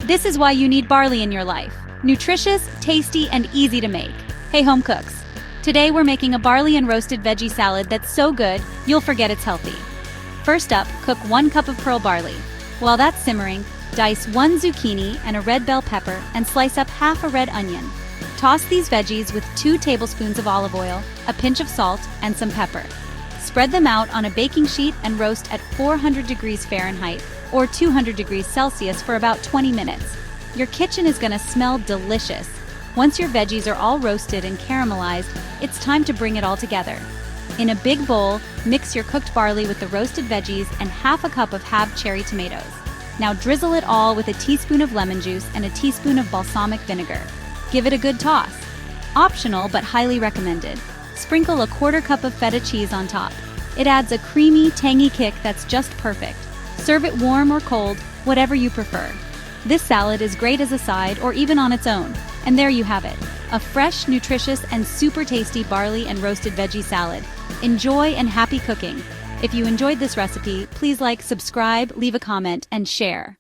This is why you need barley in your life. Nutritious, tasty, and easy to make. Hey home cooks. Today we're making a barley and roasted veggie salad that's so good, you'll forget it's healthy. First up, cook 1 cup of pearl barley. While that's simmering, dice 1 zucchini and a red bell pepper and slice up half a red onion. Toss these veggies with 2 tablespoons of olive oil, a pinch of salt, and some pepper. Spread them out on a baking sheet and roast at 400 degrees Fahrenheit or 200 degrees Celsius for about 20 minutes. Your kitchen is gonna smell delicious. Once your veggies are all roasted and caramelized, it's time to bring it all together. In a big bowl, mix your cooked barley with the roasted veggies and half a cup of halved cherry tomatoes. Now drizzle it all with a teaspoon of lemon juice and a teaspoon of balsamic vinegar. Give it a good toss. Optional but highly recommended. Sprinkle a 1/4 cup of feta cheese on top. It adds a creamy, tangy kick that's just perfect. Serve it warm or cold, whatever you prefer. This salad is great as a side or even on its own. And there you have it, a fresh, nutritious, and super tasty barley and roasted veggie salad. Enjoy and happy cooking. If you enjoyed this recipe, please like, subscribe, leave a comment, and share.